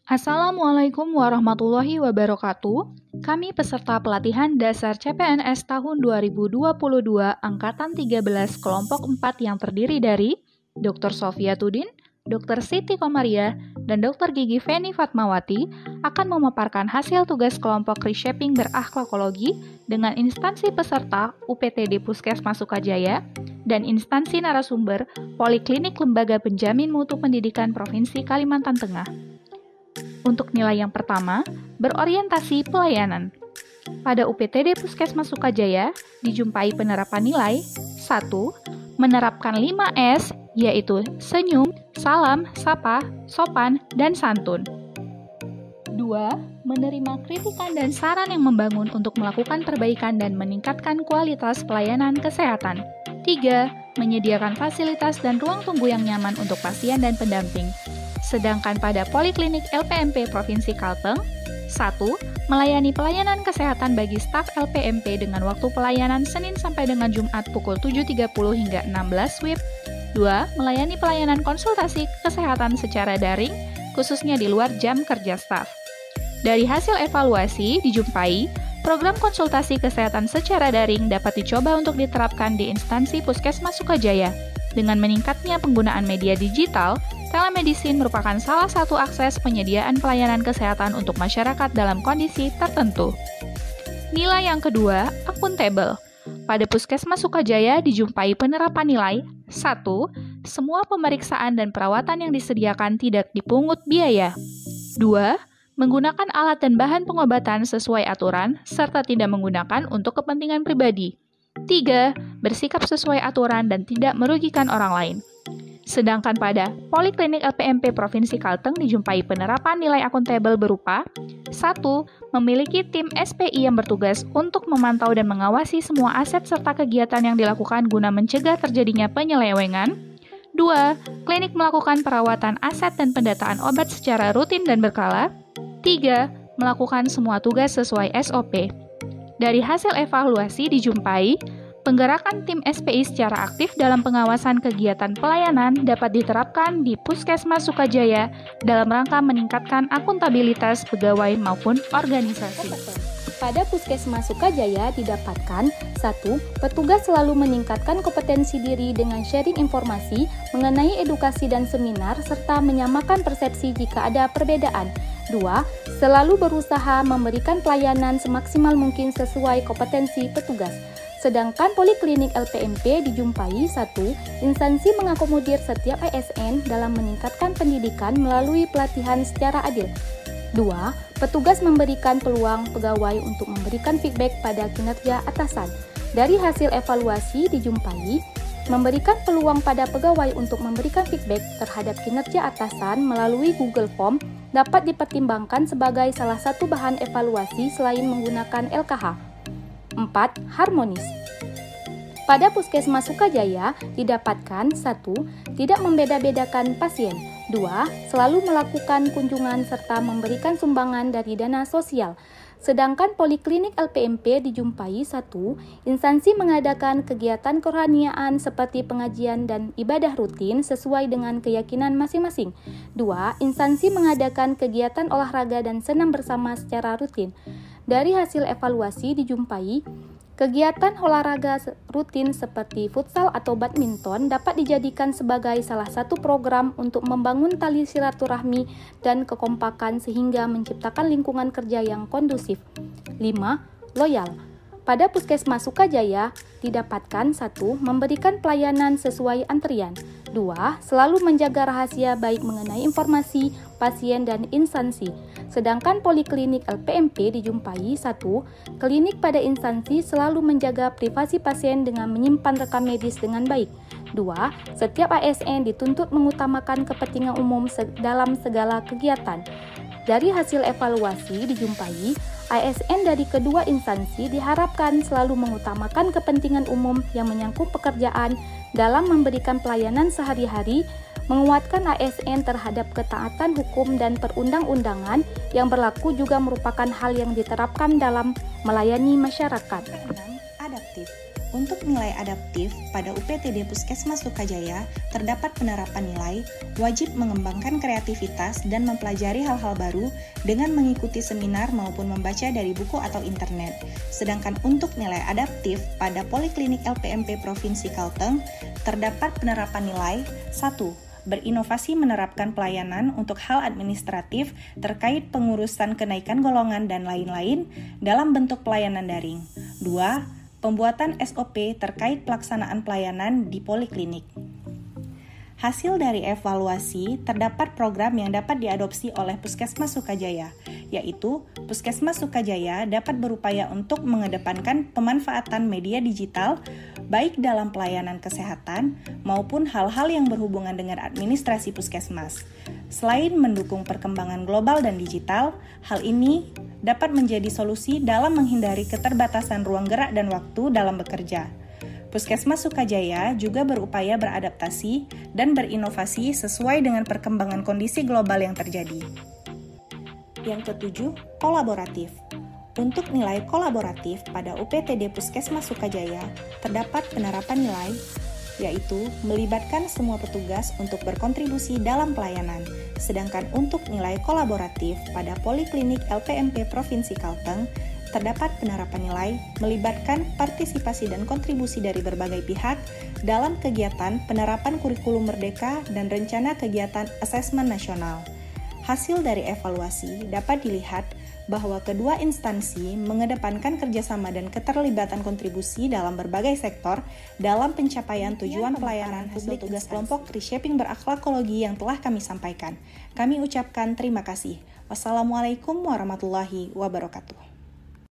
Assalamualaikum warahmatullahi wabarakatuh. Kami peserta pelatihan dasar CPNS tahun 2022 Angkatan 13 kelompok 4 yang terdiri dari Dr. Sofia Tudin, Dr. Siti Komaria, dan Dr. Gigi Feni Fatmawati akan memaparkan hasil tugas kelompok reshaping berakhlakologi dengan instansi peserta UPTD Puskesmas Sukajaya dan instansi narasumber Poliklinik Lembaga Penjamin Mutu Pendidikan Provinsi Kalimantan Tengah. Untuk nilai yang pertama, berorientasi pelayanan. Pada UPTD Puskesmas Sukajaya, dijumpai penerapan nilai 1. Menerapkan 5S, yaitu senyum, salam, sapa, sopan, dan santun. 2. Menerima kritikan dan saran yang membangun untuk melakukan perbaikan dan meningkatkan kualitas pelayanan kesehatan. 3. Menyediakan fasilitas dan ruang tunggu yang nyaman untuk pasien dan pendamping. Sedangkan pada Poliklinik LPMP Provinsi Kalteng, 1. Melayani pelayanan kesehatan bagi staf LPMP dengan waktu pelayanan Senin sampai dengan Jumat pukul 7.30 hingga 16 WIB. 2. Melayani pelayanan konsultasi kesehatan secara daring, khususnya di luar jam kerja staf. Dari hasil evaluasi, dijumpai program konsultasi kesehatan secara daring dapat dicoba untuk diterapkan di instansi Puskesmas Sukajaya. Dengan meningkatnya penggunaan media digital, telemedicine merupakan salah satu akses penyediaan pelayanan kesehatan untuk masyarakat dalam kondisi tertentu. Nilai yang kedua, akuntabel. Pada Puskesmas Sukajaya dijumpai penerapan nilai 1. Semua pemeriksaan dan perawatan yang disediakan tidak dipungut biaya. 2. Menggunakan alat dan bahan pengobatan sesuai aturan, serta tidak menggunakan untuk kepentingan pribadi. 3. Bersikap sesuai aturan dan tidak merugikan orang lain. Sedangkan pada Poliklinik LPMP Provinsi Kalteng dijumpai penerapan nilai akuntabel berupa 1. Memiliki tim SPI yang bertugas untuk memantau dan mengawasi semua aset serta kegiatan yang dilakukan guna mencegah terjadinya penyelewengan. 2. Klinik melakukan perawatan aset dan pendataan obat secara rutin dan berkala. 3. Melakukan semua tugas sesuai SOP. Dari hasil evaluasi dijumpai, penggerakan tim SPI secara aktif dalam pengawasan kegiatan pelayanan dapat diterapkan di Puskesmas Sukajaya dalam rangka meningkatkan akuntabilitas pegawai maupun organisasi. Pada Puskesmas Sukajaya didapatkan 1. Petugas selalu meningkatkan kompetensi diri dengan sharing informasi mengenai edukasi dan seminar serta menyamakan persepsi jika ada perbedaan. 2. Selalu berusaha memberikan pelayanan semaksimal mungkin sesuai kompetensi petugas. Sedangkan Poliklinik LPMP dijumpai 1. Instansi mengakomodir setiap ASN dalam meningkatkan pendidikan melalui pelatihan secara adil. 2. Petugas memberikan peluang pegawai untuk memberikan feedback pada kinerja atasan. Dari hasil evaluasi dijumpai, memberikan peluang pada pegawai untuk memberikan feedback terhadap kinerja atasan melalui Google Form dapat dipertimbangkan sebagai salah satu bahan evaluasi selain menggunakan LKH. 4. Harmonis. Pada Puskesmas Sukajaya didapatkan 1. Tidak membeda-bedakan pasien. 2. Selalu melakukan kunjungan serta memberikan sumbangan dari dana sosial. Sedangkan Poliklinik LPMP dijumpai 1. Instansi mengadakan kegiatan kerohaniaan seperti pengajian dan ibadah rutin sesuai dengan keyakinan masing-masing. 2. Instansi mengadakan kegiatan olahraga dan senam bersama secara rutin. Dari hasil evaluasi dijumpai, kegiatan olahraga rutin seperti futsal atau badminton dapat dijadikan sebagai salah satu program untuk membangun tali silaturahmi dan kekompakan sehingga menciptakan lingkungan kerja yang kondusif. 5. Loyal. Pada Puskesmas Sukajaya didapatkan 1. Memberikan pelayanan sesuai antrian. 2. Selalu menjaga rahasia baik mengenai informasi, pasien, dan instansi. Sedangkan Poliklinik LPMP dijumpai 1. Klinik pada instansi selalu menjaga privasi pasien dengan menyimpan rekam medis dengan baik. 2. Setiap ASN dituntut mengutamakan kepentingan umum dalam segala kegiatan. Dari hasil evaluasi dijumpai, ASN dari kedua instansi diharapkan selalu mengutamakan kepentingan umum yang menyangkut pekerjaan dalam memberikan pelayanan sehari-hari, menguatkan ASN terhadap ketaatan hukum dan perundang-undangan yang berlaku juga merupakan hal yang diterapkan dalam melayani masyarakat. Adaptif. Untuk nilai adaptif, pada UPTD Puskesmas Sukajaya terdapat penerapan nilai wajib mengembangkan kreativitas dan mempelajari hal-hal baru dengan mengikuti seminar maupun membaca dari buku atau internet. Sedangkan untuk nilai adaptif, pada Poliklinik LPMP Provinsi Kalteng terdapat penerapan nilai 1. Berinovasi menerapkan pelayanan untuk hal administratif terkait pengurusan kenaikan golongan dan lain-lain dalam bentuk pelayanan daring. 2. Pembuatan SOP terkait pelaksanaan pelayanan di poliklinik. Hasil dari evaluasi, terdapat program yang dapat diadopsi oleh Puskesmas Sukajaya, yaitu Puskesmas Sukajaya dapat berupaya untuk mengedepankan pemanfaatan media digital baik dalam pelayanan kesehatan maupun hal-hal yang berhubungan dengan administrasi puskesmas. Selain mendukung perkembangan global dan digital, hal ini dapat menjadi solusi dalam menghindari keterbatasan ruang gerak dan waktu dalam bekerja. Puskesmas Sukajaya juga berupaya beradaptasi dan berinovasi sesuai dengan perkembangan kondisi global yang terjadi. Yang ketujuh, kolaboratif. Untuk nilai kolaboratif pada UPTD Puskesmas Sukajaya, terdapat penerapan nilai, yaitu melibatkan semua petugas untuk berkontribusi dalam pelayanan. Sedangkan untuk nilai kolaboratif pada Poliklinik LPMP Provinsi Kalteng, terdapat penerapan nilai melibatkan partisipasi dan kontribusi dari berbagai pihak dalam kegiatan penerapan kurikulum merdeka dan rencana kegiatan asesmen nasional. Hasil dari evaluasi dapat dilihat bahwa kedua instansi mengedepankan kerjasama dan keterlibatan kontribusi dalam berbagai sektor dalam pencapaian tujuan pelayanan publik tugas kelompok reshaping berakhlakologi yang telah kami sampaikan. Kami ucapkan terima kasih. Wassalamualaikum warahmatullahi wabarakatuh.